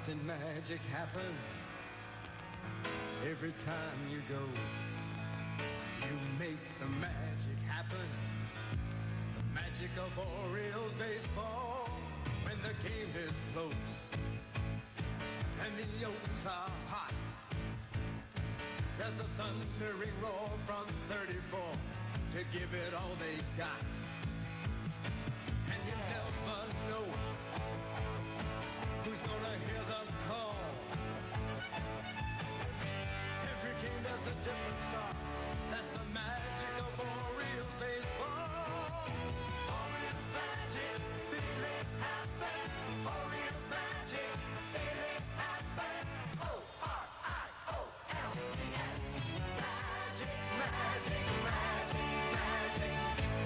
Something magic happens every time you go. You make the magic happen. The magic of Orioles baseball. When the game is close and the O's are hot, there's a thundering roar from 34 to give it all they got. And you never know who's gonna hear the call. Every game does a different start. That's the magic of Orioles baseball. Orioles magic, feel it happen. Orioles magic, feel it happen. O-R-I-O-L-E-S. Magic, magic, magic, magic.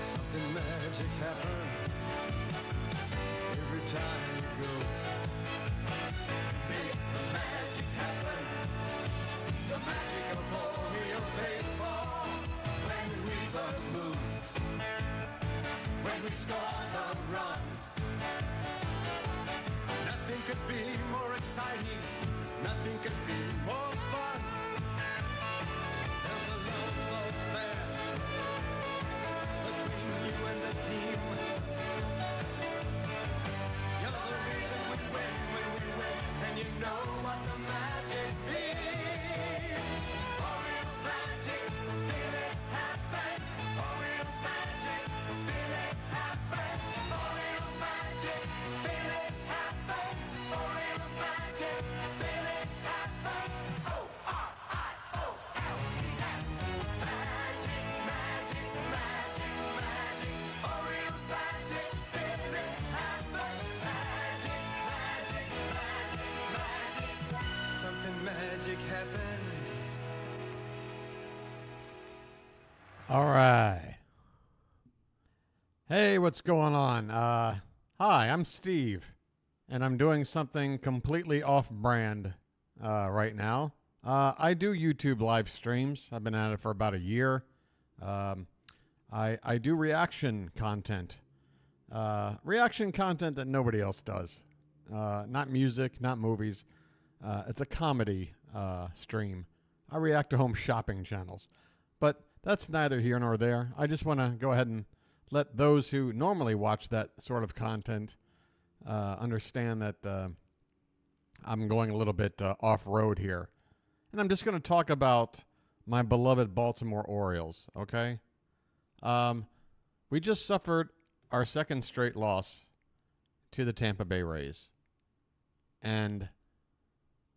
Something magic happens every time you go. Make the magic happen. The magic of Orioles baseball. When we burn moves, when we score the runs, nothing could be more exciting. Nothing could be more fun. There's a love affair between you and the team. You're the reason we win when we win, and you know what the magic means. Orioles magic, feel it happen. Orioles magic, feel it happen. Orioles magic, feel it happen. Orioles magic, feel it happen. O-R-I-O-L-E-S. Magic, magic, magic, magic. Orioles magic, feel it happen. Magic, magic, magic, magic. Something magic happens. All right. Hey, what's going on? Hi, I'm Steve, and I'm doing something completely off-brand right now. I do YouTube live streams. I've been at it for about a year. I do reaction content that nobody else does. Not music, not movies. It's a comedy stream. I react to home shopping channels. But that's neither here nor there. I just want to go ahead and let those who normally watch that sort of content understand that I'm going a little bit off-road here. And I'm just going to talk about my beloved Baltimore Orioles, okay? We just suffered our second straight loss to the Tampa Bay Rays. And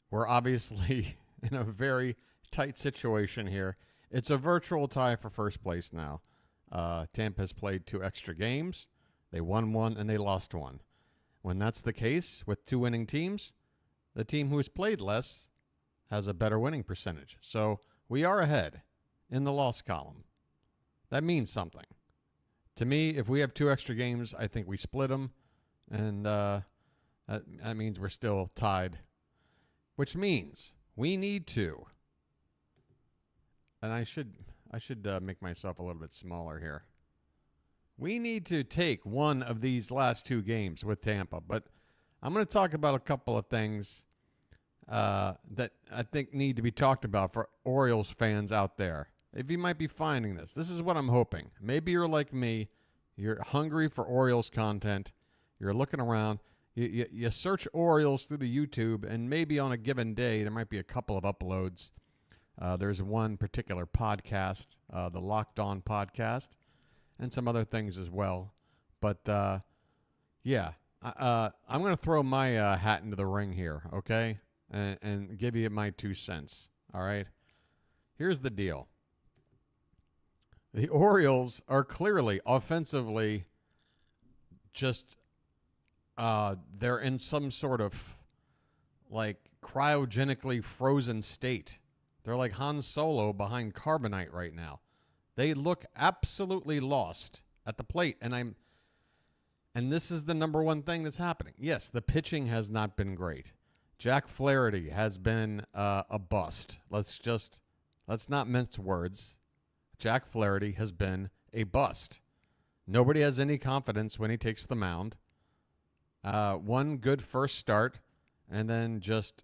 we're obviously in a very tight situation here. It's a virtual tie for first place now. Tampa has played 2 extra games. They won 1 and they lost 1. When that's the case with 2 winning teams, the team who has played less has a better winning percentage. So we are ahead in the loss column. That means something. To me, if we have 2 extra games, I think we split them. And that means we're still tied. Which means we need to. And I should make myself a little bit smaller here. We need to take one of these last 2 games with Tampa. But I'm going to talk about a couple of things that I think need to be talked about for Orioles fans out there. If you might be finding this is what I'm hoping. Maybe you're like me. You're hungry for Orioles content. You're looking around. You search Orioles through the YouTube, and maybe on a given day there might be a couple of uploads. There's one particular podcast, the Locked On podcast, and some other things as well. But, yeah, I'm going to throw my hat into the ring here, okay, and give you my 2 cents, all right? Here's the deal. The Orioles are clearly offensively just they're in some sort of like cryogenically frozen state. They're like Han Solo behind carbonite right now. They look absolutely lost at the plate, and this is the number one thing that's happening. Yes, the pitching has not been great. Jack Flaherty has been a bust. Let's not mince words. Jack Flaherty has been a bust. Nobody has any confidence when he takes the mound. One good first start, and then just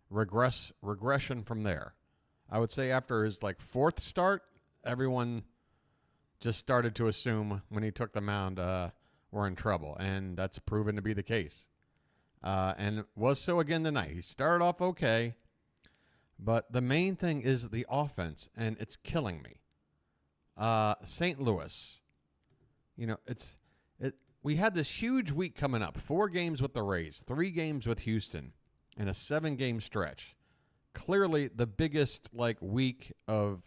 regression from there. I would say after his fourth start, everyone just started to assume when he took the mound, we're in trouble, and that's proven to be the case. And was so again tonight. He started off okay, but the main thing is the offense, and it's killing me. St. Louis, we had this huge week coming up. 4 games with the Rays, 3 games with Houston, and a 7-game stretch. Clearly the biggest week of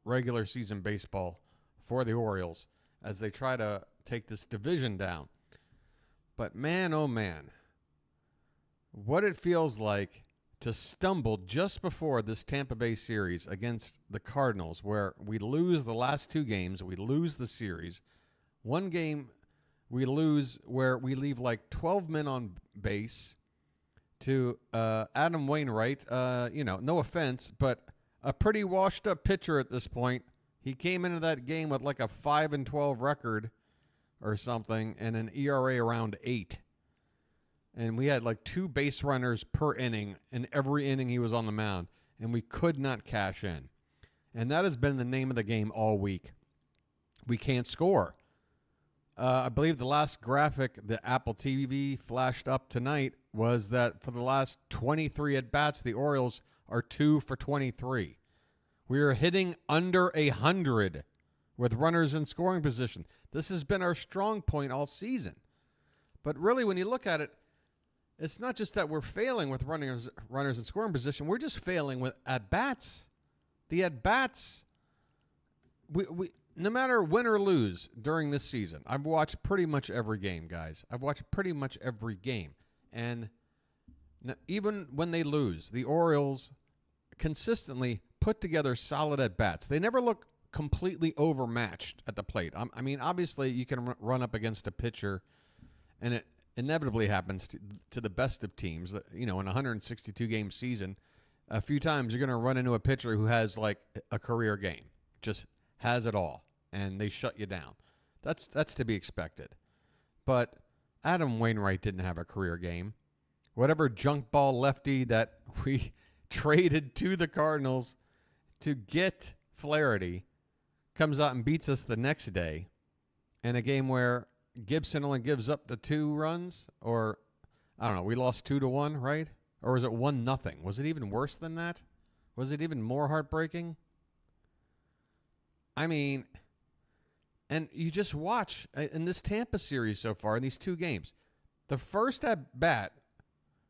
regular season baseball for the Orioles as they try to take this division down. But man, oh man, what it feels like to stumble just before this Tampa Bay series against the Cardinals, where we lose the last 2 games, we lose the series. 1 game we lose where we leave 12 men on base to Adam Wainwright. No offense, but a pretty washed up pitcher at this point. He came into that game with a 5-12 record or something and an ERA around 8. And we had 2 base runners per inning in every inning he was on the mound, and we could not cash in. And that has been the name of the game all week. We can't score. I believe the last graphic the Apple TV flashed up tonight was that for the last 23 at-bats, the Orioles are 2 for 23. We are hitting under 100 with runners in scoring position. This has been our strong point all season. But really, when you look at it, it's not just that we're failing with runners in scoring position. We're just failing with at-bats. The at-bats, we no matter win or lose during this season, I've watched pretty much every game, guys. I've watched pretty much every game. And even when they lose, the Orioles consistently put together solid at-bats. They never look completely overmatched at the plate. I mean, obviously, you can run up against a pitcher, and it inevitably happens to the best of teams. In a 162-game season, a few times you're going to run into a pitcher who has a career game, just has it all, and they shut you down. That's to be expected. But Adam Wainwright didn't have a career game. Whatever junk ball lefty that we traded to the Cardinals to get Flaherty comes out and beats us the next day in a game where Gibson only gives up the 2 runs, or I don't know, we lost 2-1, right? Or was it 1-0? Was it even worse than that? Was it even more heartbreaking? I mean, and you just watch in this Tampa series so far in these 2 games, the first at bat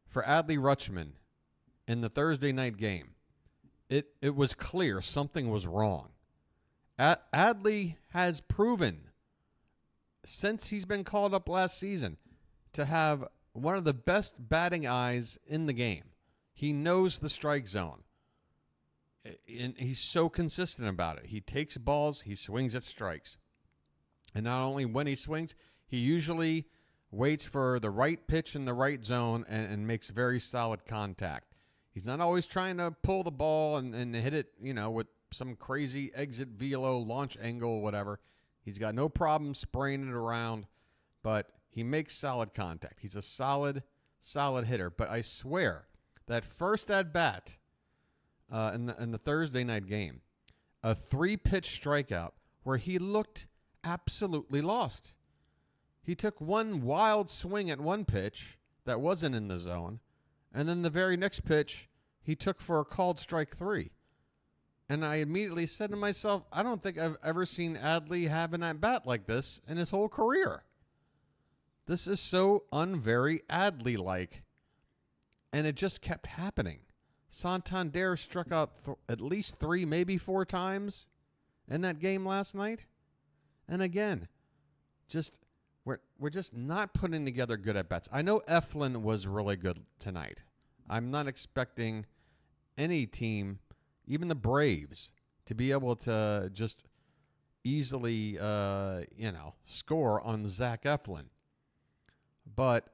for Adley Rutschman in the Thursday night game, it was clear something was wrong. Adley has proven since he's been called up last season to have one of the best batting eyes in the game. He knows the strike zone. And he's so consistent about it. He takes balls, he swings at strikes. And not only when he swings, he usually waits for the right pitch in the right zone and makes very solid contact. He's not always trying to pull the ball and hit it, with some crazy exit velo, launch angle, whatever. He's got no problem spraying it around, but he makes solid contact. He's a solid hitter. But I swear, that first at-bat in the Thursday night game, a 3-pitch strikeout where he looked absolutely lost. He took one wild swing at one pitch that wasn't in the zone, and then the very next pitch he took for a called strike 3. And I immediately said to myself, I don't think I've ever seen Adley have an at-bat like this in his whole career. This is so un-very Adley-like. And it just kept happening. Santander struck out at least 3, maybe 4 times in that game last night. And again, we're just not putting together good at-bats. I know Eflin was really good tonight. I'm not expecting any team, even the Braves, to be able to just easily, score on Zach Eflin. But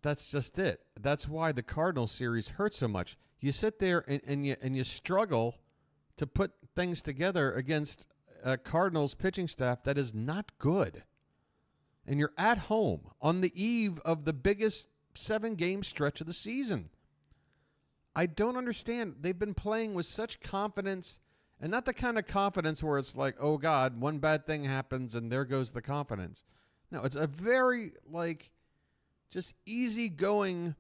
that's just it. That's why the Cardinals series hurts so much. You sit there and you struggle to put things together against a Cardinals pitching staff that is not good. And you're at home on the eve of the biggest 7-game stretch of the season. I don't understand. They've been playing with such confidence, and not the kind of confidence where it's like, oh, God, one bad thing happens and there goes the confidence. No, it's a very, just easygoing,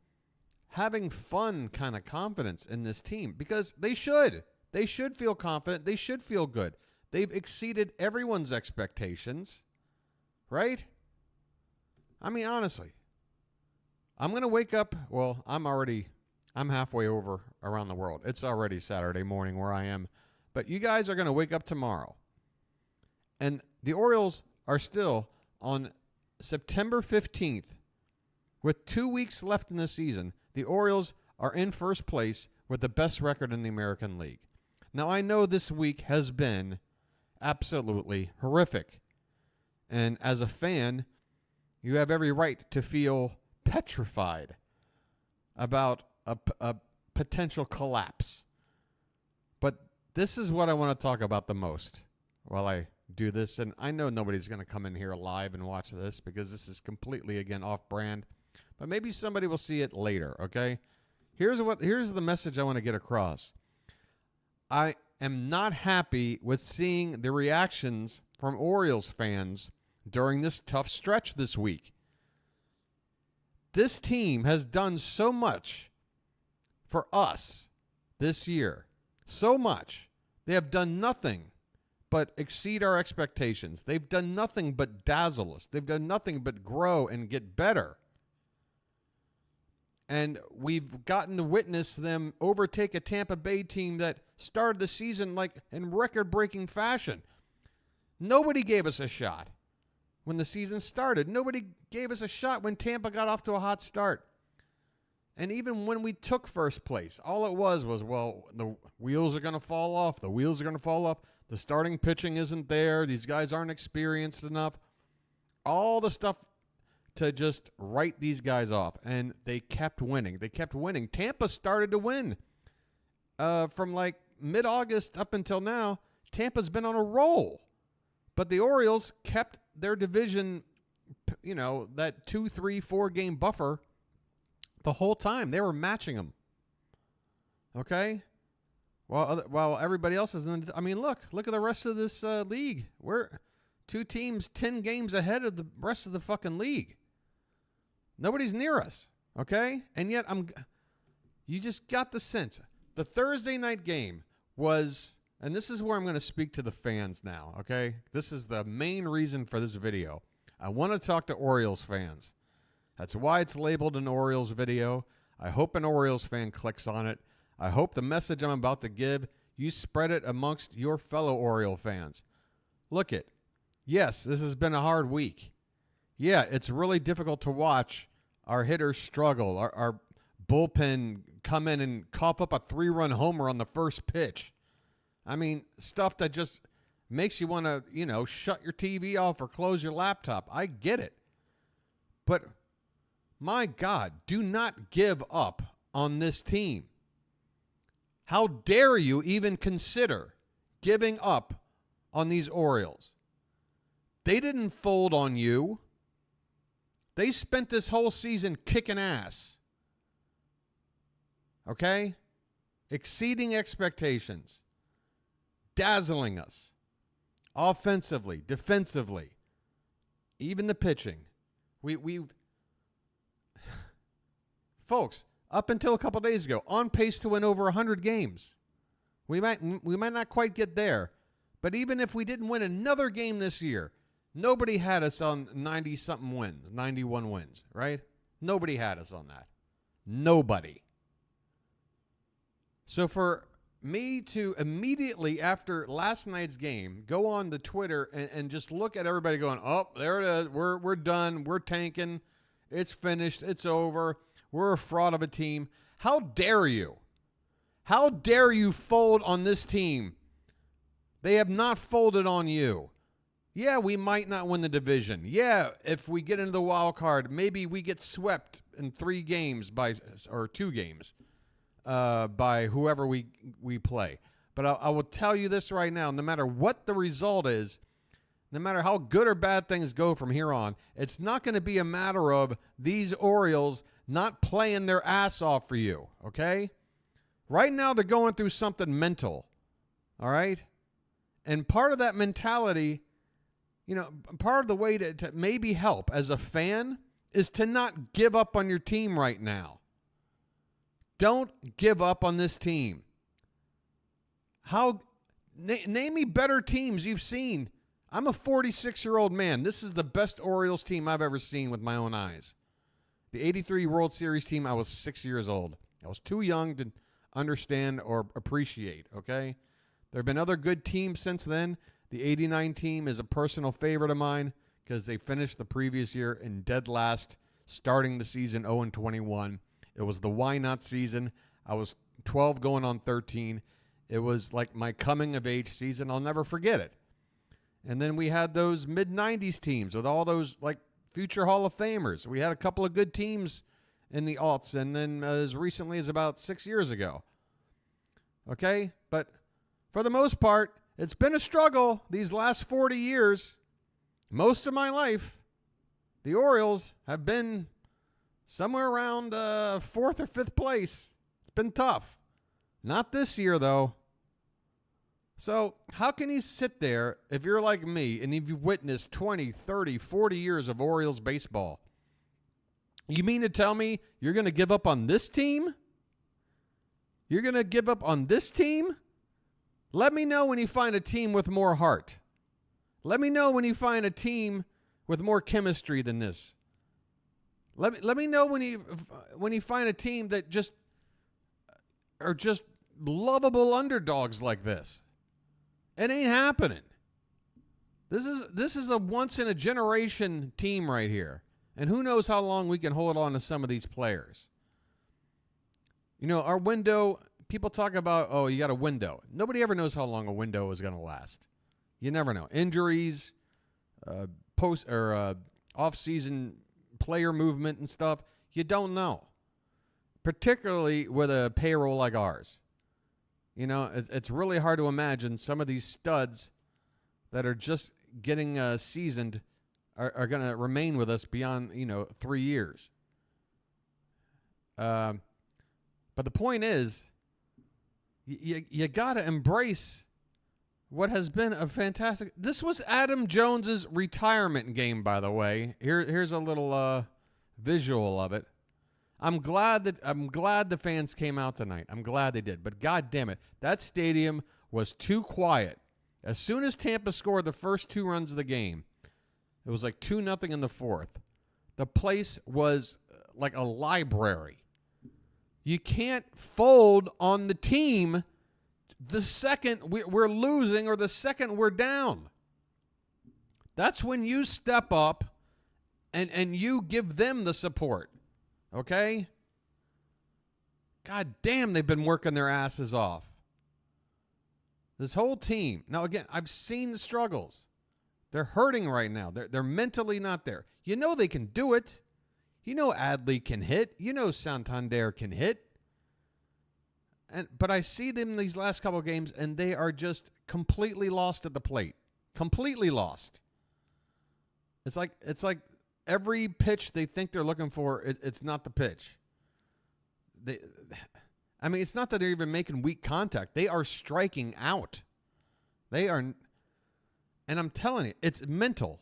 having fun kind of confidence in this team because they should. They should feel confident. They should feel good. They've exceeded everyone's expectations, right? I mean, honestly, I'm going to wake up. Well, I'm halfway over around the world. It's already Saturday morning where I am. But you guys are going to wake up tomorrow. And the Orioles are still on September 15th. With 2 weeks left in the season, the Orioles are in first place with the best record in the American League. Now, I know this week has been absolutely horrific. And as a fan, you have every right to feel petrified about a potential collapse. But this is what I want to talk about the most while I do this. And I know nobody's going to come in here live and watch this because this is completely, again, off-brand. But maybe somebody will see it later, okay? Here's the message I want to get across. I am not happy with seeing the reactions from Orioles fans during this tough stretch this week. This team has done so much for us this year. So much. They have done nothing but exceed our expectations. They've done nothing but dazzle us. They've done nothing but grow and get better. And we've gotten to witness them overtake a Tampa Bay team that started the season in record-breaking fashion. Nobody gave us a shot when the season started. Nobody gave us a shot when Tampa got off to a hot start. And even when we took first place, all it was, well, the wheels are going to fall off. The wheels are going to fall off. The starting pitching isn't there. These guys aren't experienced enough. All the stuff to just write these guys off. And they kept winning. They kept winning. Tampa started to win. From mid-August up until now, Tampa's been on a roll. But the Orioles kept their division, that 2, 3, 4 game buffer the whole time. They were matching them. Okay? While everybody else is in. I mean, look at the rest of this league. We're 2 teams 10 games ahead of the rest of the fucking league. Nobody's near us. Okay? And yet you just got the sense. The Thursday night game was, and this is where I'm going to speak to the fans now, okay? This is the main reason for this video. I want to talk to Orioles fans. That's why it's labeled an Orioles video. I hope an Orioles fan clicks on it. I hope the message I'm about to give, you spread it amongst your fellow Oriole fans. Look it. Yes, this has been a hard week. Yeah, it's really difficult to watch our hitters struggle, our bullpen come in and cough up a 3-run homer on the first pitch. I mean, stuff that just makes you want to, shut your TV off or close your laptop. I get it. But my God, do not give up on this team. How dare you even consider giving up on these Orioles? They didn't fold on you. They spent this whole season kicking ass. Okay? Exceeding expectations. Dazzling us. Offensively, defensively. Even the pitching. We've folks, up until a couple days ago, on pace to win over 100 games. We might not quite get there, but even if we didn't win another game this year, nobody had us on 90-something wins, 91 wins, right? Nobody had us on that. Nobody. So for me to immediately after last night's game go on to Twitter and just look at everybody going, oh, there it is, we're done, we're tanking, it's finished, it's over, we're a fraud of a team. How dare you? How dare you fold on this team? They have not folded on you. Yeah, we might not win the division. Yeah, if we get into the wild card, maybe we get swept in 3 games or 2 games by whoever we play. But I will tell you this right now, no matter what the result is, no matter how good or bad things go from here on, it's not going to be a matter of these Orioles not playing their ass off for you, okay? Right now, they're going through something mental, all right? And part of that mentality, part of the way to maybe help as a fan is to not give up on your team right now. Don't give up on this team. Name me better teams you've seen. I'm a 46-year-old man. This is the best Orioles team I've ever seen with my own eyes. The 83 World Series team, I was 6 years old. I was too young to understand or appreciate, okay? There have been other good teams since then. The 89 team is a personal favorite of mine because they finished the previous year in dead last, starting the season 0-21. It was the why not season. I was 12 going on 13. It was like my coming of age season. I'll never forget it. And then we had those mid-90s teams with all those like future Hall of Famers. We had a couple of good teams in the aughts, and then as recently as about 6 years ago. Okay? But for the most part, it's been a struggle these last 40 years. Most of my life, the Orioles have been somewhere around 4th or 5th place. It's been tough. Not this year, though. So how can you sit there if you're like me and if you've witnessed 20, 30, 40 years of Orioles baseball? You mean to tell me you're going to give up on this team? You're going to give up on this team? Let me know when you find a team with more heart. Let me know when you find a team with more chemistry than this. Let me know when you find a team that just are just lovable underdogs like this. It ain't happening. This is a once in a generation team right here. And who knows how long we can hold on to some of these players. Our window, people talk about, oh, you got a window. Nobody ever knows how long a window is going to last. You never know. Injuries, off-season player movement and stuff, you don't know. Particularly with a payroll like ours. It's really hard to imagine some of these studs that are just getting seasoned are going to remain with us beyond, 3 years. But the point is, you got to embrace what has been a fantastic... This was Adam Jones's retirement game, by the way. Here's a little visual of it. I'm glad the fans came out tonight. I'm glad they did. But God damn it, that stadium was too quiet. As soon as Tampa scored the first 2 runs of the game, it was like 2-0 in the 4th. The place was like a library. You can't fold on the team the second we're losing or the second we're down. That's when you step up and you give them the support. Okay? God damn, they've been working their asses off. This whole team. Now, again, I've seen the struggles. They're hurting right now. They're mentally not there. You know they can do it. You know Adley can hit. You know Santander can hit. But I see them these last couple of games, and they are just completely lost at the plate. Completely lost. It's like every pitch they think they're looking for, it's not the pitch. It's not that they're even making weak contact. They are striking out. They are, and I'm telling you, it's mental.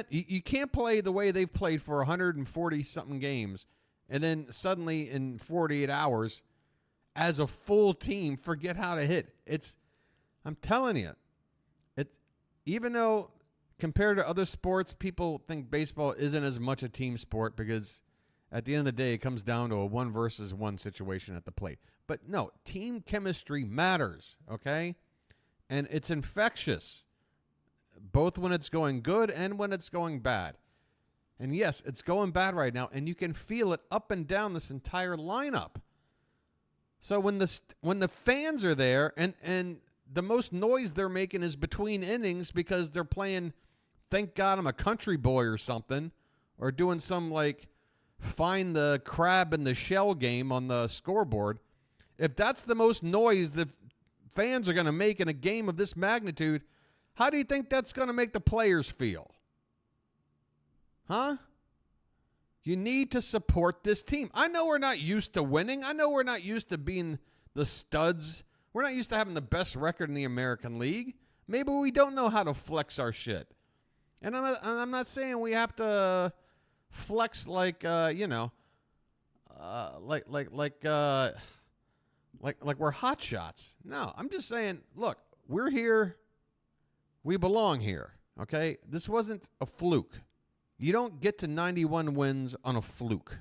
You can't play the way they've played for 140-something games, and then suddenly in 48 hours, as a full team, forget how to hit. I'm telling you, even though compared to other sports, people think baseball isn't as much a team sport because at the end of the day, it comes down to a 1-versus-1 situation at the plate. But no, team chemistry matters, okay? And it's infectious, both when it's going good and when it's going bad. And yes, it's going bad right now, and you can feel it up and down this entire lineup. So when the fans are there and the most noise they're making is between innings because they're playing, thank God I'm a country boy or something, or doing some like find the crab in the shell game on the scoreboard. If that's the most noise the fans are going to make in a game of this magnitude, how do you think that's going to make the players feel? Huh? You need to support this team. I know we're not used to winning. I know we're not used to being the studs. We're not used to having the best record in the American League. Maybe we don't know how to flex our shit. And I'm not saying we have to flex like like we're hot shots. No, I'm just saying, look, we're here. We belong here. Okay? This wasn't a fluke. You don't get to 91 wins on a fluke.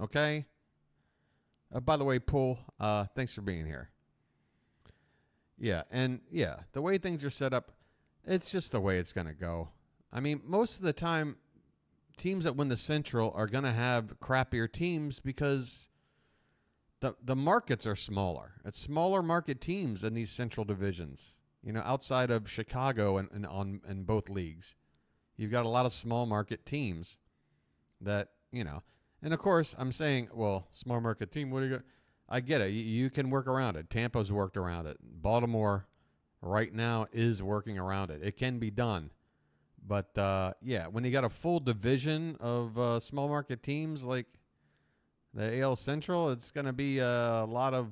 Okay? By the way, Poole, thanks for being here. Yeah, and yeah, the way things are set up, it's just the way it's going to go. I mean, most of the time, teams that win the Central are going to have crappier teams because the markets are smaller. It's smaller market teams in these Central divisions. You know, outside of Chicago and in both leagues, you've got a lot of small market teams that, you know, and of course I'm saying, well, small market team, what do you got? I get it. You can work around it. Tampa's worked around it. Baltimore right now is working around it. It can be done. But, yeah, when you got a full division of small market teams like the AL Central, it's going to be a lot of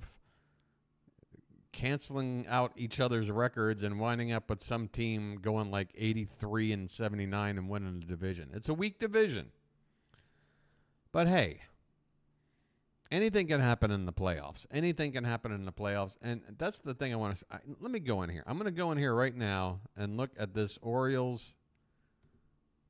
canceling out each other's records and winding up with some team going like 83-79 and winning the division. It's a weak division. But, hey, anything can happen in the playoffs. Anything can happen in the playoffs. And that's the thing I want to – let me go in here. I'm going to go in here right now and look at this Orioles.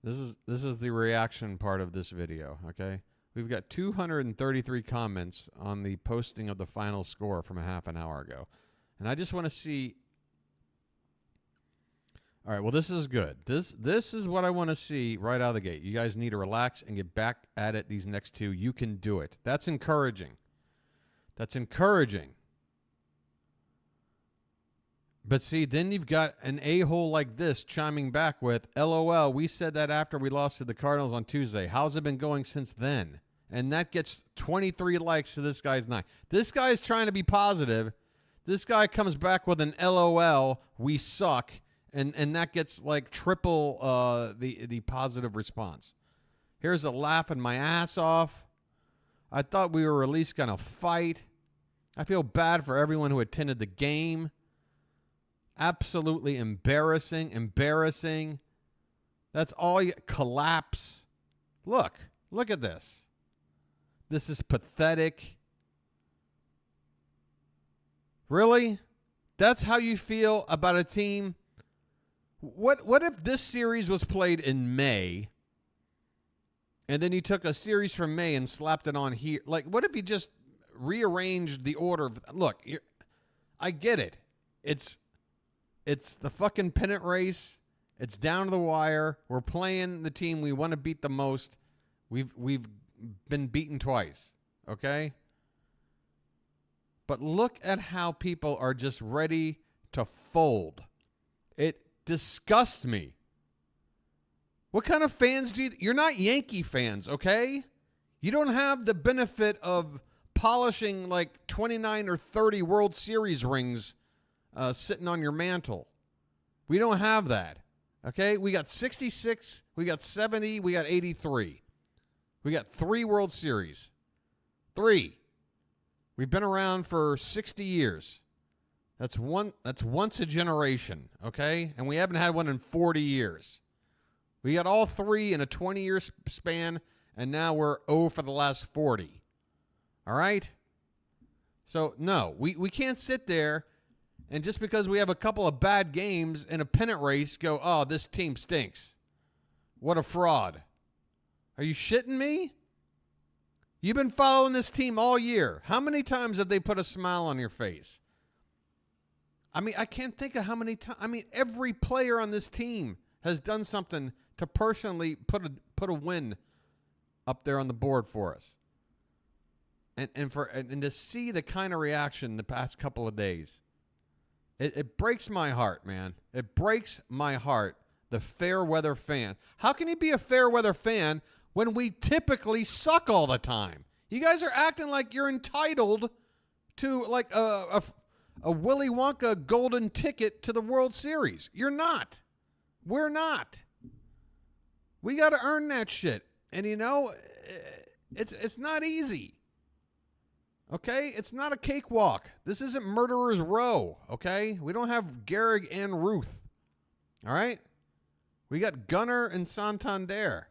This is the reaction part of this video, okay? We've got 233 comments on the posting of the final score from a half an hour ago. And I just want to see – all right, well, this is good. This is what I want to see right out of the gate. You guys need to relax and get back at it these next two. You can do it. That's encouraging. That's encouraging. But see, then you've got an a-hole like this chiming back with, LOL, we said that after we lost to the Cardinals on Tuesday. How's it been going since then? And that gets 23 likes to this guy's 9. This guy is trying to be positive. This guy comes back with an LOL, we suck, and that gets like triple the positive response. Here's a laughing my ass off. I thought we were at least going to fight. I feel bad for everyone who attended the game. Absolutely embarrassing. That's all you collapse. Look at this. This is pathetic. Really? That's how you feel about a team? What if this series was played in May and then you took a series from May and slapped it on here? Like, what if you just rearranged the order? Look, I get it. It's the fucking pennant race. It's down to the wire. We're playing the team we want to beat the most. We've been beaten twice, okay? But look at how people are just ready to fold. It disgusts me. What kind of fans do you... You're not Yankee fans, okay? You don't have the benefit of polishing like 29 or 30 World Series rings sitting on your mantle. We don't have that, okay? We got 66, we got 70, we got 83. We got 3 World Series. 3. We've been around for 60 years. That's once a generation, okay? And we haven't had one in 40 years. We got all 3 in a 20-year span, and now we're 0 for the last 40. All right? So, no, we can't sit there and just because we have a couple of bad games in a pennant race go, oh, this team stinks. What a fraud. Are you shitting me? You've been following this team all year. How many times have they put a smile on your face? I mean, I can't think of how many times. I mean, every player on this team has done something to personally put a win up there on the board for us. And to see the kind of reaction the past couple of days, it breaks my heart, man. It breaks my heart, the fair weather fan. How can you be a fair weather fan when we typically suck all the time? You guys are acting like you're entitled to like a Willy Wonka golden ticket to the World Series. You're not. We're not. We got to earn that shit. And, you know, it's not easy. Okay? It's not a cakewalk. This isn't Murderer's Row. Okay? We don't have Gehrig and Ruth. All right? We got Gunnar and Santander.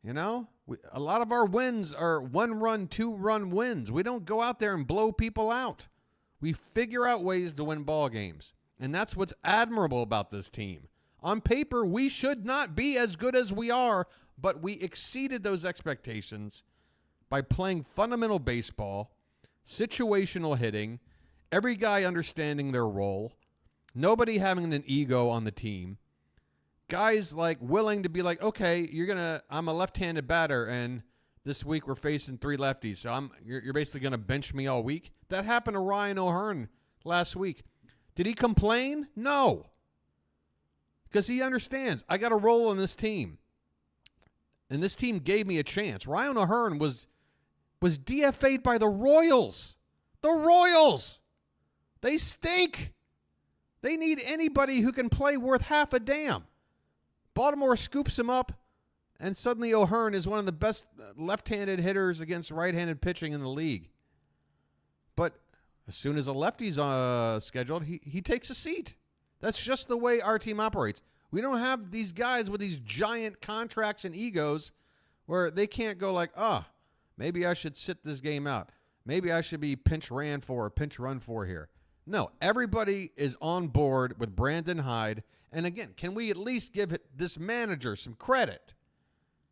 You know? A lot of our wins are 1-run, 2-run wins. We don't go out there and blow people out. We figure out ways to win ball games. And that's what's admirable about this team. On paper, we should not be as good as we are, but we exceeded those expectations by playing fundamental baseball, situational hitting, every guy understanding their role, nobody having an ego on the team, guys like willing to be like, okay, I'm a left-handed batter, and this week we're facing 3 lefties, so you're basically going to bench me all week. That happened to Ryan O'Hearn last week. Did he complain? No. Because he understands, I got a role in this team. And this team gave me a chance. Ryan O'Hearn was DFA'd by the Royals. The Royals! They stink. They need anybody who can play worth half a damn. Baltimore scoops him up, and suddenly O'Hearn is one of the best left-handed hitters against right-handed pitching in the league. But as soon as a lefty's scheduled, he takes a seat. That's just the way our team operates. We don't have these guys with these giant contracts and egos where they can't go like, maybe I should sit this game out. Maybe I should be pinch ran for or pinch run for here. No, everybody is on board with Brandon Hyde. And again, can we at least give this manager some credit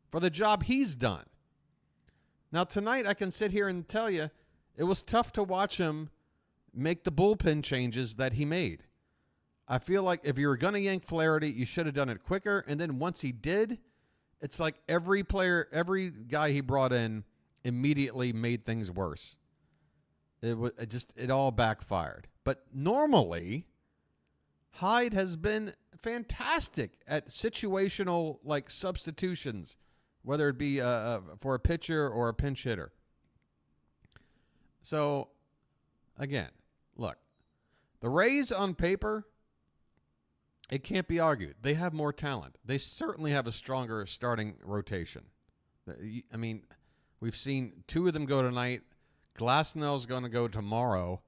for the job he's done? Now, tonight I can sit here and tell you it was tough to watch him make the bullpen changes that he made. I feel like if you were going to yank Flaherty, you should have done it quicker. And then once he did, it's like every guy he brought in immediately made things worse. It all backfired. But normally, Hyde has been fantastic at situational substitutions, whether it be for a pitcher or a pinch hitter. So, again, look, the Rays on paper, it can't be argued. They have more talent. They certainly have a stronger starting rotation. I mean, we've seen 2 of them go tonight. Glasnell's going to go tomorrow,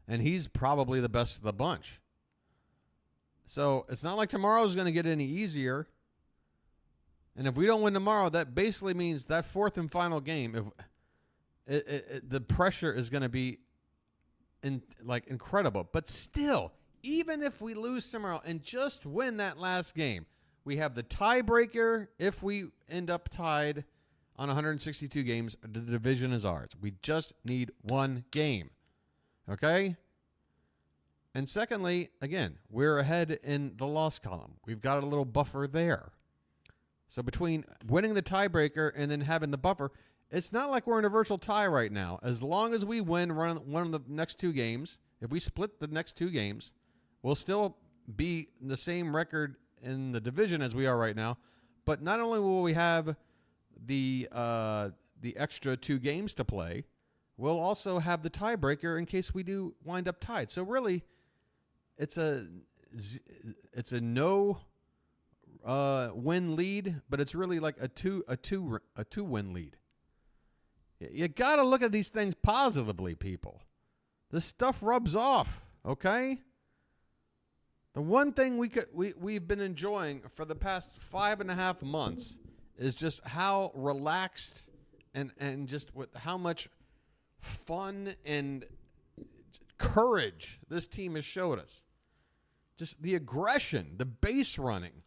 and he's probably the best of the bunch. So it's not like tomorrow's going to get any easier. And if we don't win tomorrow, that basically means that 4th and final game, the pressure is going to be incredible. But still, even if we lose tomorrow and just win that last game, we have the tiebreaker. If we end up tied on 162 games, the division is ours. We just need 1 game. Okay? And secondly, again, we're ahead in the loss column. We've got a little buffer there. So between winning the tiebreaker and then having the buffer, it's not like we're in a virtual tie right now. As long as we win one of the next 2 games, if we split the next 2 games, we'll still be the same record in the division as we are right now. But not only will we have the extra 2 games to play, we'll also have the tiebreaker in case we do wind up tied. So really, it's a no win lead, but it's really like a two win lead. You got to look at these things positively, people. This stuff rubs off, okay? The one thing we've been enjoying for the past 5.5 months is just how relaxed and just with how much fun and courage this team has showed us. Just the aggression, the base running.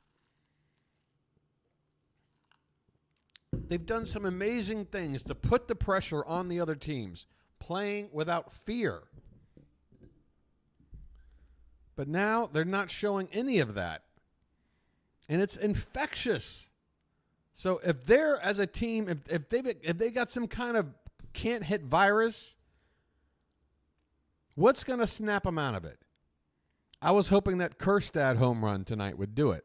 They've done some amazing things to put the pressure on the other teams, playing without fear. But now they're not showing any of that. And it's infectious. So if they're, as a team, if they got some kind of can't hit virus, what's going to snap them out of it? I was hoping that Kjerstad home run tonight would do it.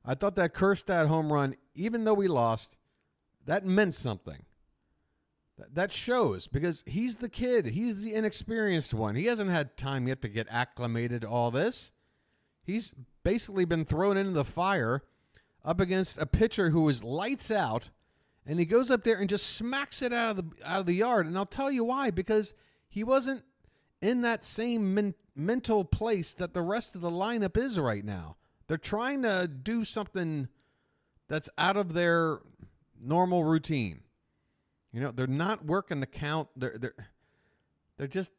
I thought that Kjerstad home run, even though we lost, that meant something. That shows, because he's the kid. He's the inexperienced one. He hasn't had time yet to get acclimated to all this. He's basically been thrown into the fire up against a pitcher who is lights out And he goes up there and just smacks it out of the yard. And I'll tell you why, because he wasn't in that same mental place that the rest of the lineup is right now. They're trying to do something that's out of their normal routine. You know, they're not working the count. They're just,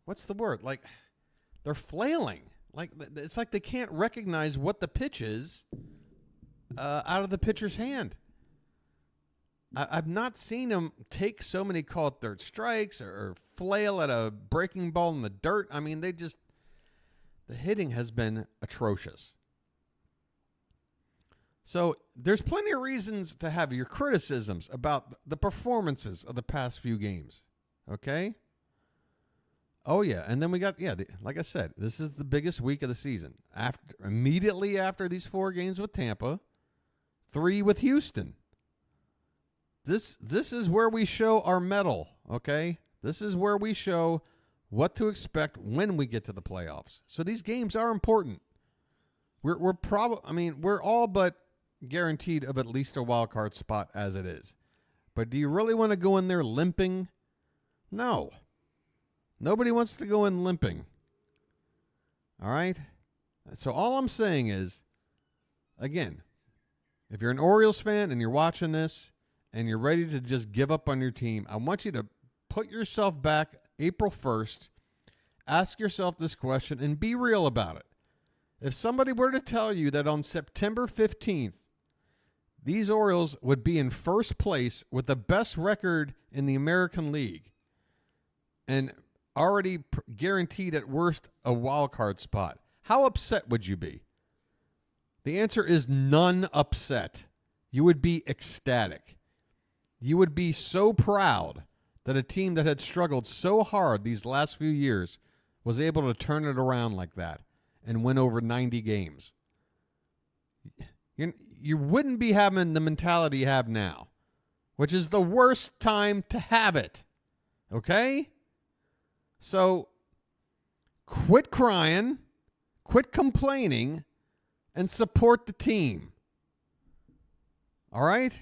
what's the word? Like, they're flailing. Like, it's like they can't recognize what the pitch is out of the pitcher's hand. I've not seen him take so many called third strikes or flail at a breaking ball in the dirt. I mean, the hitting has been atrocious. So there's plenty of reasons to have your criticisms about the performances of the past few games. Okay? Oh, yeah. And then we got, like I said, this is the biggest week of the season. Immediately after these 4 games with Tampa, 3 with Houston. This is where we show our mettle, okay? This is where we show what to expect when we get to the playoffs. So these games are important. We're all but guaranteed of at least a wild card spot as it is. But do you really want to go in there limping? No. Nobody wants to go in limping. All right? So all I'm saying is, again, if you're an Orioles fan and you're watching this and you're ready to just give up on your team, I want you to put yourself back April 1st, ask yourself this question, and be real about it. If somebody were to tell you that on September 15th, these Orioles would be in first place with the best record in the American League and already guaranteed at worst a wild card spot, how upset would you be? The answer is none upset. You would be ecstatic. You would be so proud that a team that had struggled so hard these last few years was able to turn it around like that and win over 90 games. You wouldn't be having the mentality you have now, which is the worst time to have it. Okay? So quit crying, quit complaining, and support the team. All right?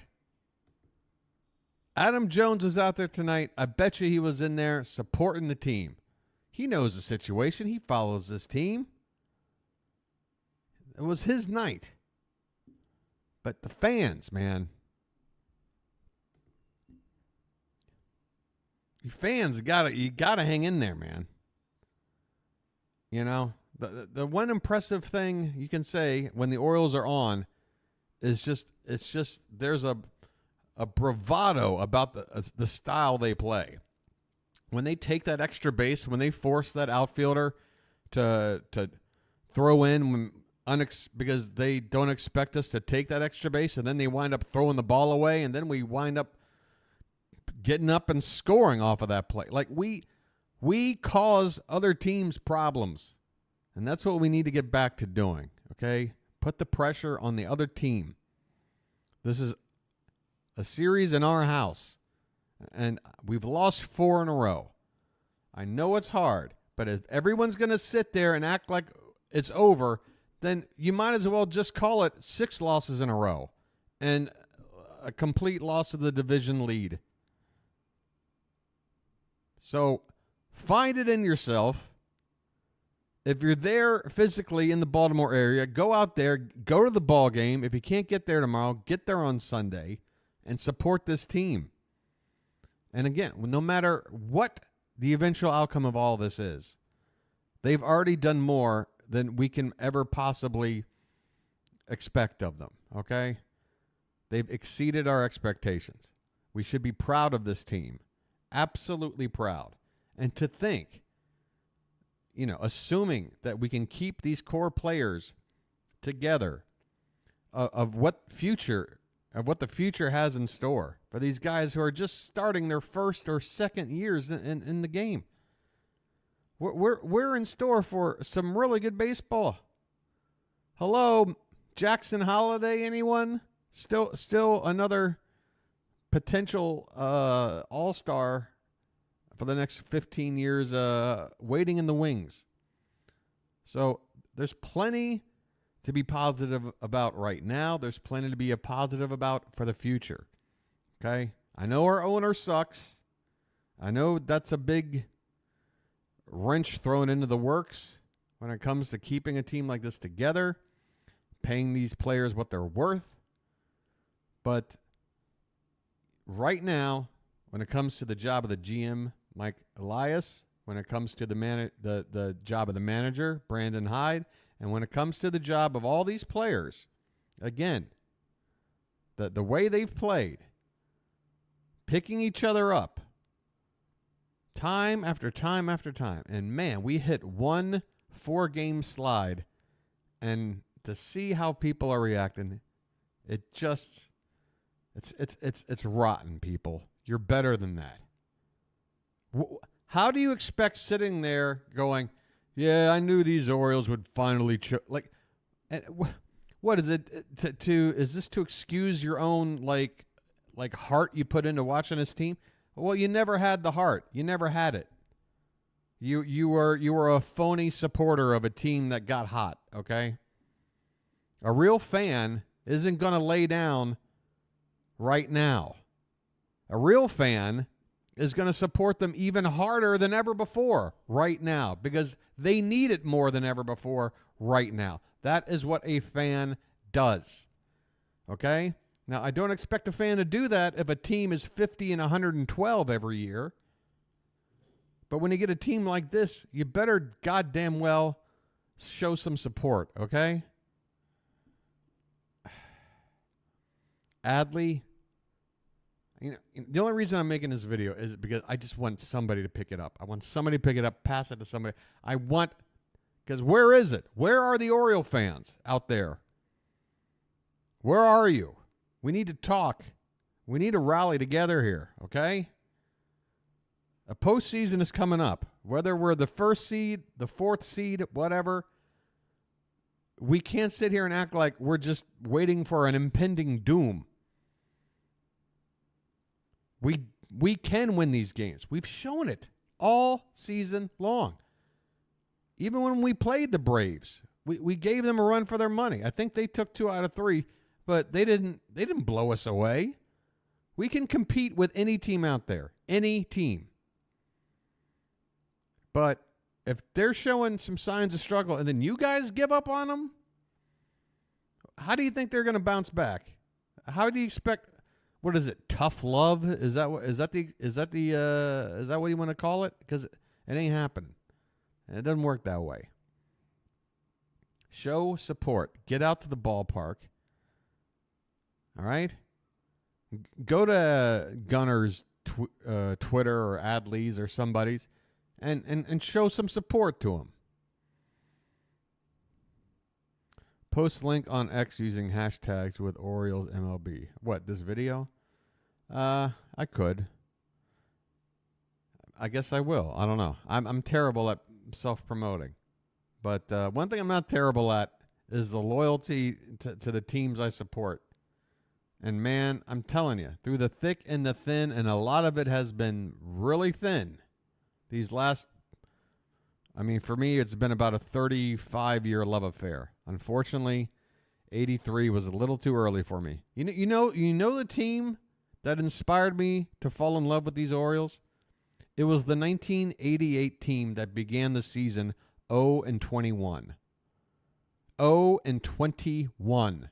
Adam Jones was out there tonight. I bet you he was in there supporting the team. He knows the situation. He follows this team. It was his night. But the fans, man. You fans you gotta hang in there, man. You know, the one impressive thing you can say when the Orioles are on is just there's a bravado about the style they play. When they take that extra base, when they force that outfielder to throw in because they don't expect us to take that extra base, and then they wind up throwing the ball away, and then we wind up getting up and scoring off of that play. Like we cause other teams problems, and that's what we need to get back to doing, okay? Put the pressure on the other team. This is a series in our house, and we've lost 4 in a row. I know it's hard, but if everyone's going to sit there and act like it's over, then you might as well just call it 6 losses in a row and a complete loss of the division lead. So find it in yourself. If you're there physically in the Baltimore area, go out there, go to the ball game. If you can't get there tomorrow, get there on Sunday and support this team. And again, no matter what the eventual outcome of all this is, they've already done more than we can ever possibly expect of them, okay? They've exceeded our expectations. We should be proud of this team. Absolutely proud. And to think, assuming that we can keep these core players together of what the future has in store for these guys who are just starting their first or second years in the game. We're in store for some really good baseball. Hello, Jackson Holiday, anyone? Still another potential all-star for the next 15 years waiting in the wings. So there's plenty to be positive about right now. There's plenty to be positive about for the future. Okay? I know our owner sucks. I know that's a big wrench thrown into the works when it comes to keeping a team like this together, paying these players what they're worth. But right now, when it comes to the job of the GM, Mike Elias, when it comes to the job of the manager, Brandon Hyde, and when it comes to the job of all these players, again, the way they've played, picking each other up, time after time after time. And man, we hit one 4-game slide, and to see how people are reacting, it's rotten, people. You're better than that. How do you expect sitting there going, yeah, I knew these Orioles would finally like, what is it is this to excuse your own like heart you put into watching this team? Well, you never had the heart. You never had it. You were a phony supporter of a team that got hot, okay? A real fan isn't going to lay down right now. A real fan is going to support them even harder than ever before right now because they need it more than ever before right now. That is what a fan does. Okay? Now, I don't expect a fan to do that if a team is 50 and 112 every year. But when you get a team like this, you better goddamn well show some support, okay? Adley, the only reason I'm making this video is because I just want somebody to pick it up. I want somebody to pick it up, pass it to somebody. Because where is it? Where are the Oriole fans out there? Where are you? We need to talk. We need to rally together here, okay? A postseason is coming up. Whether we're the 1st seed, the 4th seed, whatever, we can't sit here and act like we're just waiting for an impending doom. We can win these games. We've shown it all season long. Even when we played the Braves, we gave them a run for their money. I think they took 2 out of 3, but they didn't blow us away. We can compete with any team out there, any team. But if they're showing some signs of struggle and then you guys give up on them, how do you think they're going to bounce back? How do you expect? What is it? Tough love? Is that what you want to call it? Because it ain't happening. And it doesn't work that way. Show support. Get out to the ballpark. All right? Go to Gunner's Twitter or Adley's or somebody's and show some support to him. Post link on X using hashtags with Orioles MLB. What, this video? I could. I guess I will. I don't know. I'm terrible at self-promoting. But one thing I'm not terrible at is the loyalty to the teams I support. And man, I'm telling you, through the thick and the thin, and a lot of it has been really thin, these last, for me, it's been about a 35-year love affair. Unfortunately, 83 was a little too early for me. You know the team that inspired me to fall in love with these Orioles? It was the 1988 team that began the season 0-21. 0-21.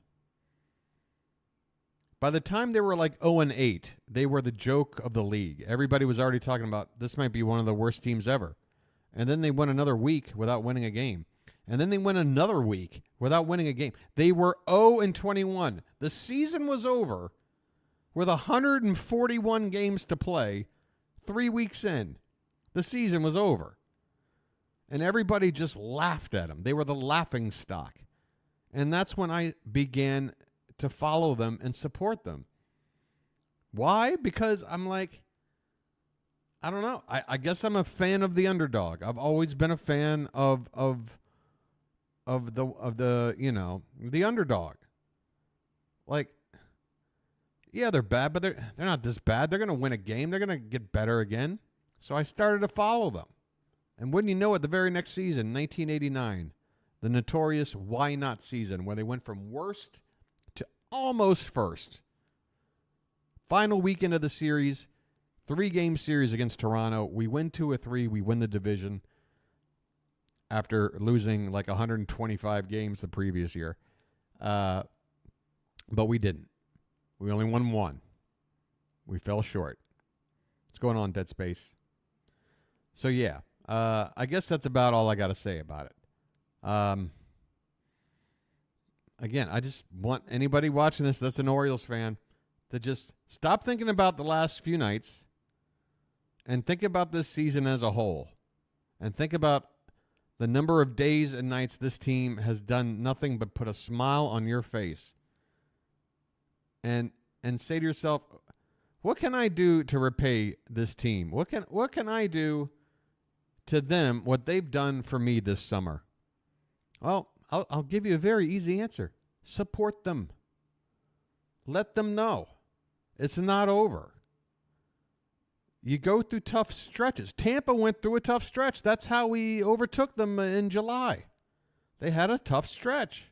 By the time they were like 0-8, they were the joke of the league. Everybody was already talking about this might be one of the worst teams ever. And then they went another week without winning a game. And then they went another week without winning a game. They were 0-21. The season was over with 141 games to play 3 weeks in. The season was over. And everybody just laughed at them. They were the laughing stock. And that's when I began to follow them and support them. Why? Because I'm like, I don't know. I guess I'm a fan of the underdog. I've always been a fan of the underdog. Like, yeah, they're bad, but they're not this bad. They're going to win a game. They're going to get better again. So I started to follow them. And wouldn't you know it, the very next season, 1989, the notorious why not season, where they went from worst to almost first. Final weekend of the series, 3-game series against Toronto. We win 2 or 3. We win the division after losing like 125 games the previous year. But we didn't. We only won 1. We fell short. What's going on, Dead Space? So, yeah, I guess that's about all I got to say about it. Again, I just want anybody watching this that's an Orioles fan to just stop thinking about the last few nights and think about this season as a whole. And think about the number of days and nights this team has done nothing but put a smile on your face. And say to yourself, what can I do to repay this team? What can I do to them what they've done for me this summer? Well, I'll give you a very easy answer. Support them. Let them know it's not over. You go through tough stretches. Tampa went through a tough stretch. That's how we overtook them in July. They had a tough stretch.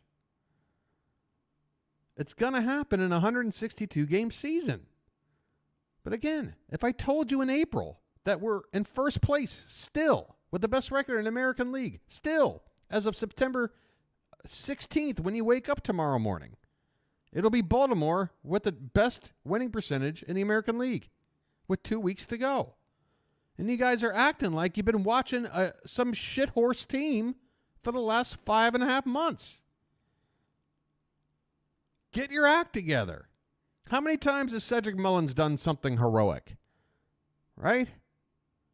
It's going to happen in a 162-game season. But again, if I told you in April that we're in first place still with the best record in the American League, still as of September 16th when you wake up tomorrow morning, it'll be Baltimore with the best winning percentage in the American League with 2 weeks to go. And you guys are acting like you've been watching some shithorse team for the last 5.5 months. Get your act together. How many times has Cedric Mullins done something heroic? Right?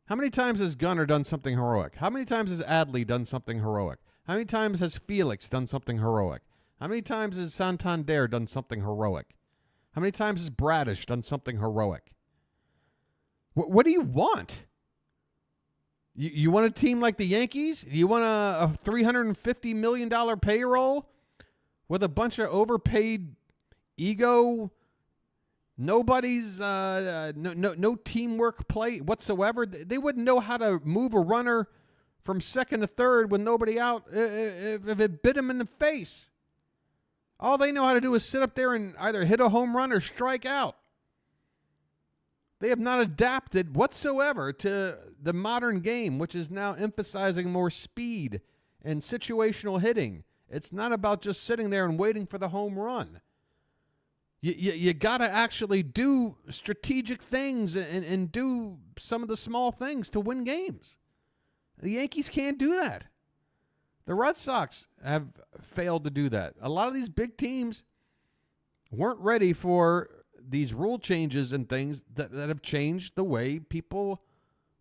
How many times has Gunnar done something heroic? How many times has Adley done something heroic? How many times has Felix done something heroic? How many times has Santander done something heroic? How many times has Bradish done something heroic? What do you want? You want a team like the Yankees? You want a $350 million payroll with a bunch of overpaid ego, nobody's no teamwork play whatsoever? They wouldn't know how to move a runner from second to third with nobody out if it bit them in the face. All they know how to do is sit up there and either hit a home run or strike out. They have not adapted whatsoever to the modern game, which is now emphasizing more speed and situational hitting. It's not about just sitting there and waiting for the home run. You got to actually do strategic things and do some of the small things to win games. The Yankees can't do that. The Red Sox have failed to do that. A lot of these big teams weren't ready for these rule changes and things that have changed the way people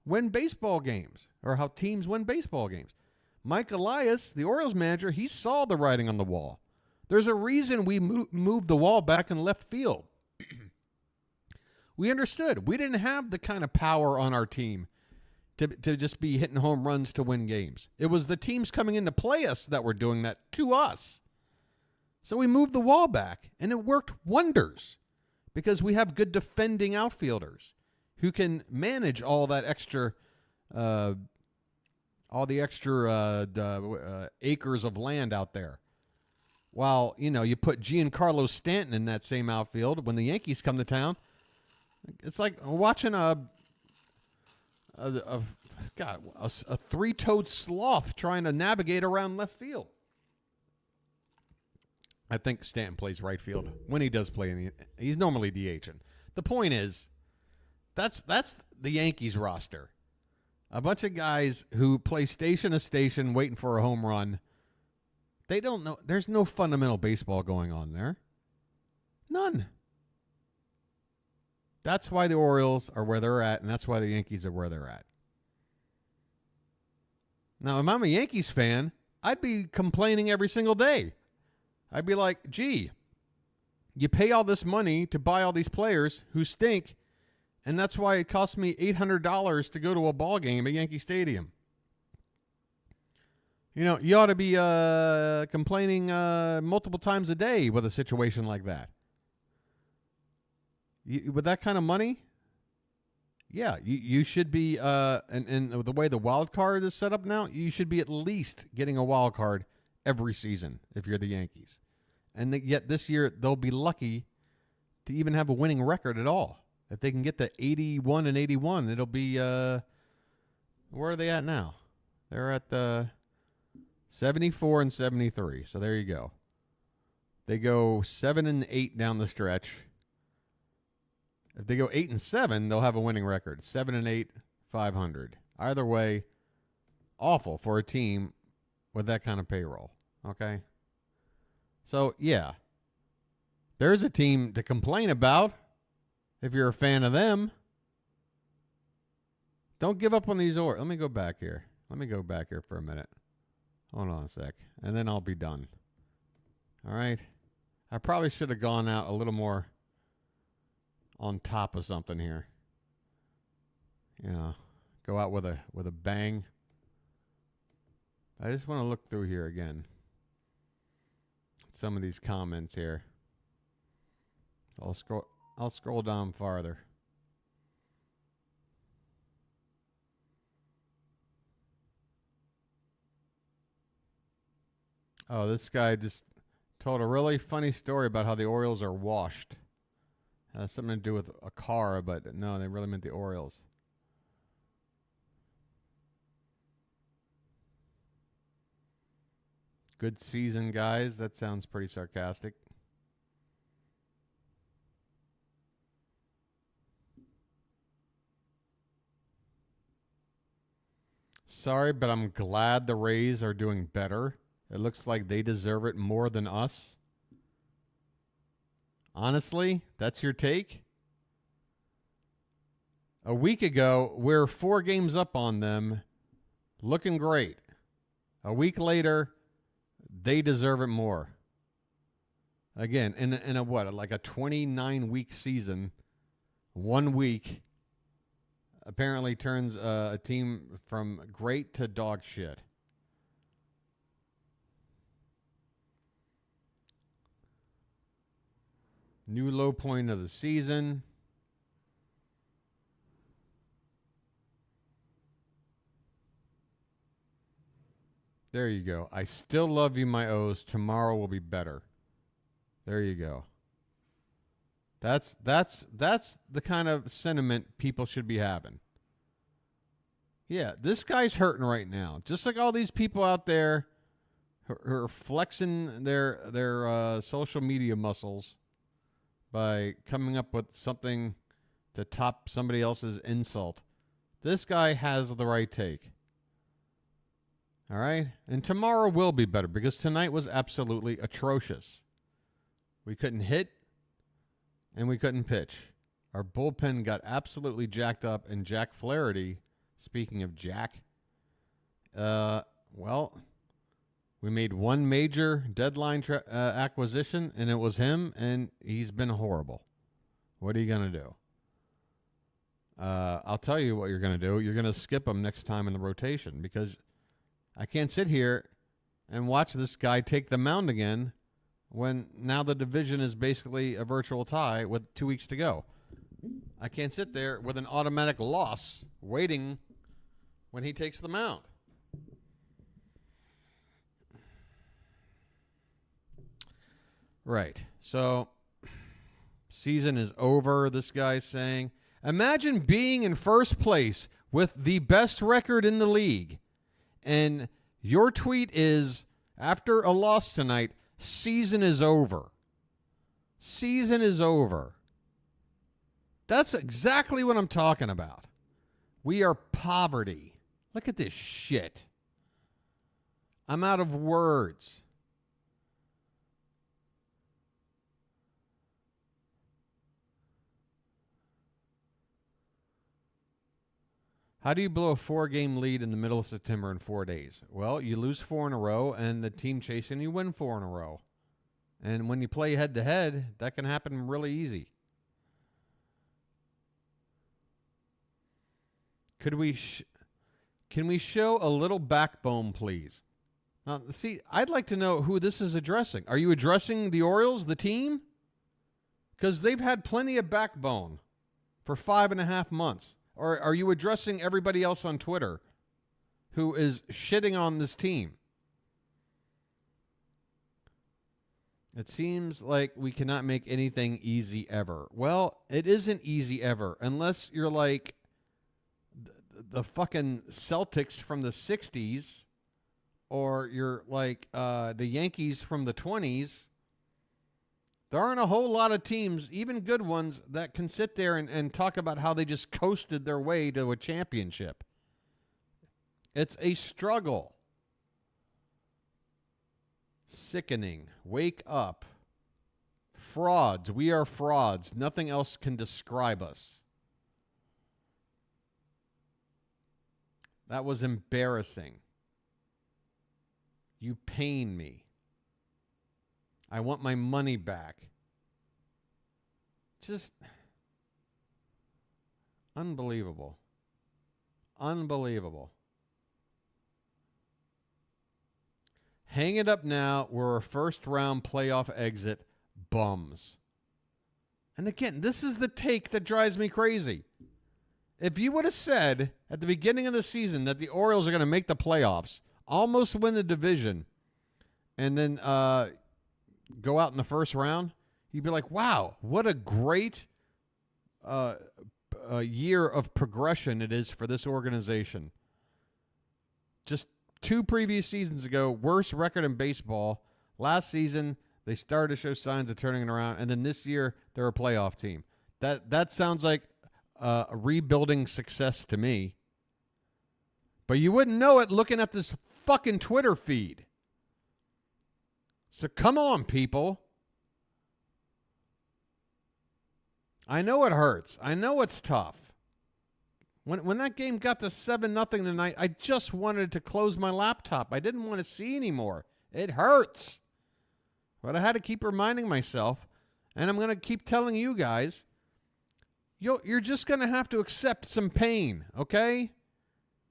win baseball games or how teams win baseball games. Mike Elias, the Orioles manager, he saw the writing on the wall. There's a reason we moved the wall back in left field. We understood. We didn't have the kind of power on our team to just be hitting home runs to win games. It was the teams coming in to play us that were doing that to us. So we moved the wall back, and it worked wonders because we have good defending outfielders who can manage all that extra, acres of land out there. While, you put Giancarlo Stanton in that same outfield when the Yankees come to town, it's like watching a three-toed sloth trying to navigate around left field. I think Stanton plays right field when he does play he's normally DHing. The point is, that's the Yankees roster. A bunch of guys who play station to station waiting for a home run. They don't know. There's no fundamental baseball going on there. None. That's why the Orioles are where they're at, and that's why the Yankees are where they're at. Now, if I'm a Yankees fan, I'd be complaining every single day. I'd be like, gee, you pay all this money to buy all these players who stink, and that's why it costs me $800 to go to a ball game at Yankee Stadium. You ought to be complaining multiple times a day with a situation like that. With that kind of money, yeah, you should be, and the way the wild card is set up now, you should be at least getting a wild card every season if you're the Yankees. And yet this year, they'll be lucky to even have a winning record at all. If they can get to 81-81, it'll be where are they at now? They're at the 74-73. So there you go. They go 7-8 down the stretch. If they go 8-7, they'll have a winning record. 7-8, 500. Either way, awful for a team with that kind of payroll. Okay? So, yeah. There's a team to complain about if you're a fan of them. Don't give up on these Orioles. Let me go back here. Let me go back here for a minute. Hold on a sec. And then I'll be done. All right? I probably should have gone out a little more on top of something here. You know, go out with a bang. I just want to look through here again. Some of these comments here. I'll scroll down farther. Oh, this guy just told a really funny story about how the Orioles are washed. Has something to do with a car, but no, they really meant the Orioles. Good season, guys. That sounds pretty sarcastic. Sorry, but I'm glad the Rays are doing better. It looks like they deserve it more than us. Honestly, that's your take? A week ago, we're 4 games up on them, looking great. A week later, they deserve it more. Again, in a what, like a 29-week season, 1 week apparently turns a team from great to dog shit. New low point of the season. There you go. I still love you, my O's. Tomorrow will be better. There you go. That's the kind of sentiment people should be having. Yeah, this guy's hurting right now. Just like all these people out there who are flexing their social media muscles by coming up with something to top somebody else's insult. This guy has the right take. All right? And tomorrow will be better because tonight was absolutely atrocious. We couldn't hit and we couldn't pitch. Our bullpen got absolutely jacked up, and Jack Flaherty, speaking of Jack, we made one major deadline acquisition, and it was him, and he's been horrible. What are you going to do? I'll tell you what you're going to do. You're going to skip him next time in the rotation because I can't sit here and watch this guy take the mound again when now the division is basically a virtual tie with 2 weeks to go. I can't sit there with an automatic loss waiting when he takes the mound. Right. So, season is over, this guy's saying. Imagine being in first place with the best record in the league. And your tweet is, after a loss tonight, season is over. Season is over. That's exactly what I'm talking about. We are poverty. Look at this shit. I'm out of words. How do you blow a 4-game lead in the middle of September in 4 days? Well, you lose 4 in a row, and the team chasing you win 4 in a row. And when you play head-to-head, that can happen really easy. Can we show a little backbone, please? Now, see, I'd like to know who this is addressing. Are you addressing the Orioles, the team? Because they've had plenty of backbone for 5.5 months. Or are you addressing everybody else on Twitter who is shitting on this team? It seems like we cannot make anything easy ever. Well, it isn't easy ever unless you're like the fucking Celtics from the 60s or you're like the Yankees from the 20s. There aren't a whole lot of teams, even good ones, that can sit there and talk about how they just coasted their way to a championship. It's a struggle. Sickening. Wake up. Frauds. We are frauds. Nothing else can describe us. That was embarrassing. You pain me. I want my money back. Just unbelievable. Unbelievable. Hang it up now. We're a first-round playoff exit. Bums. And again, this is the take that drives me crazy. If you would have said at the beginning of the season that the Orioles are going to make the playoffs, almost win the division, and then go out in the first round, you'd be like, wow, what a great year of progression it is for this organization. Just 2 previous seasons ago, worst record in baseball. Last season, they started to show signs of turning it around, and then this year, they're a playoff team. That sounds like a rebuilding success to me. But you wouldn't know it looking at this fucking Twitter feed. So come on, people. I know it hurts. I know it's tough. When that game got to 7-0 tonight, I just wanted to close my laptop. I didn't want to see anymore. It hurts. But I had to keep reminding myself, and I'm going to keep telling you guys, you're just going to have to accept some pain, okay?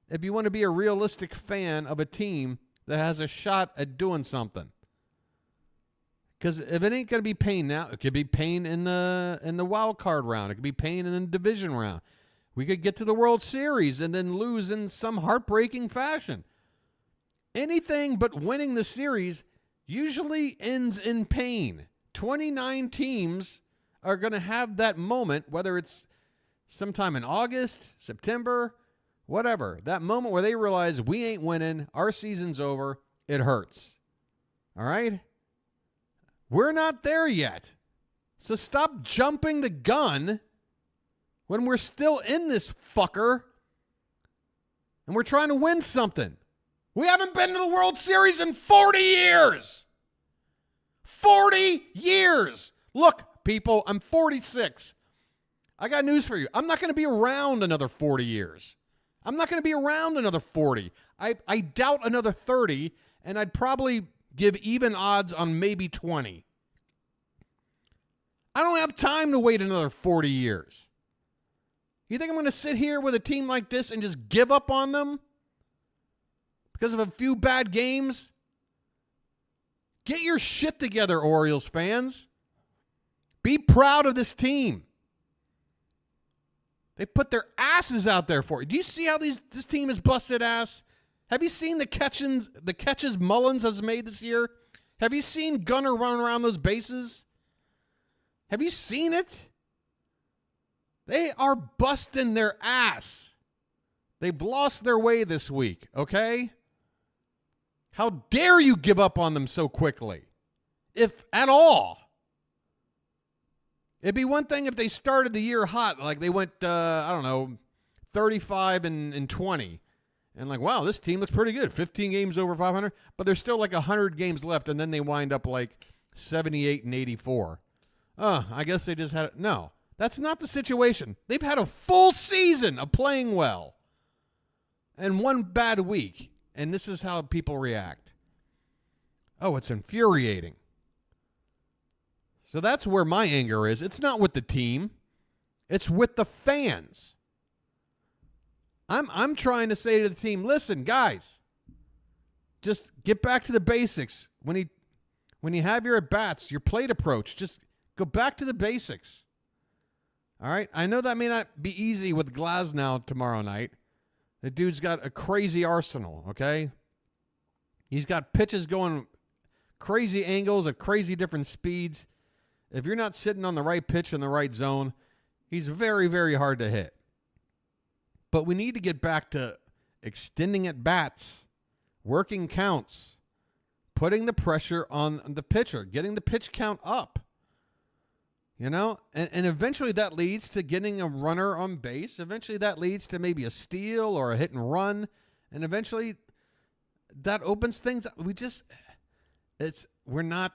If you want to be a realistic fan of a team that has a shot at doing something. Because if it ain't going to be pain now, it could be pain in the wild card round. It could be pain in the division round. We could get to the World Series and then lose in some heartbreaking fashion. Anything but winning the series usually ends in pain. 29 teams are going to have that moment, whether it's sometime in August, September, whatever. That moment where they realize we ain't winning, our season's over, it hurts. All right? We're not there yet. So stop jumping the gun when we're still in this fucker and we're trying to win something. We haven't been to the World Series in 40 years. 40 years. Look, people, I'm 46. I got news for you. I'm not going to be around another 40 years. I'm not going to be around another 40. I doubt another 30, and I'd probably give even odds on maybe 20. I don't have time to wait another 40 years. You think I'm going to sit here with a team like this and just give up on them because of a few bad games? Get your shit together, Orioles fans. Be proud of this team. They put their asses out there for you. Do you see how this team is busted ass? Have you seen the catches Mullins has made this year? Have you seen Gunnar run around those bases? Have you seen it? They are busting their ass. They've lost their way this week, okay? How dare you give up on them so quickly, if at all? It'd be one thing if they started the year hot, like they went, 35 and 20. And like, wow, this team looks pretty good. 15 games over 500. But there's still like 100 games left, and then they wind up like 78 and 84. I guess they just had it. No, that's not the situation. They've had a full season of playing well. And one bad week. And this is how people react. Oh, it's infuriating. So that's where my anger is. It's not with the team. It's with the fans. I'm trying to say to the team, listen, guys, just get back to the basics. When you have your at-bats, your plate approach, just go back to the basics. All right? I know that may not be easy with Glasnow tomorrow night. The dude's got a crazy arsenal, okay? He's got pitches going crazy angles at crazy different speeds. If you're not sitting on the right pitch in the right zone, he's very, very hard to hit. But we need to get back to extending at bats, working counts, putting the pressure on the pitcher, getting the pitch count up. You know, and eventually that leads to getting a runner on base. Eventually that leads to maybe a steal or a hit and run. And eventually that opens things up. We're not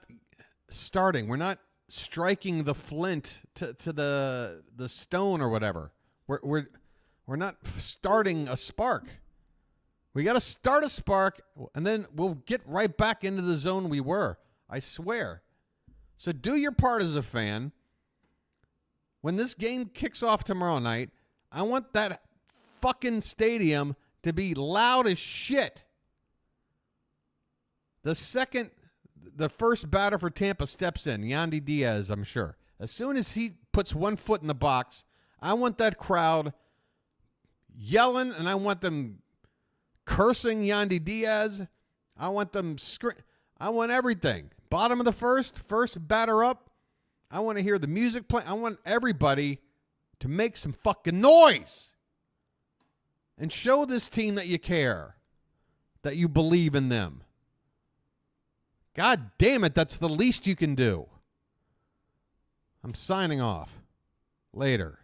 starting. We're not striking the flint to the stone or whatever. We're not starting a spark. We got to start a spark, and then we'll get right back into the zone we were. I swear. So do your part as a fan. When this game kicks off tomorrow night, I want that fucking stadium to be loud as shit. The first batter for Tampa steps in, Yandy Diaz, I'm sure. As soon as he puts one foot in the box, I want that crowd yelling, and I want them cursing Yandy Diaz. I want them I want everything. Bottom of the first batter up. I want to hear the music play. I want everybody to make some fucking noise and show this team that you care, that you believe in them. God damn it, that's the least you can do. I'm signing off. Later.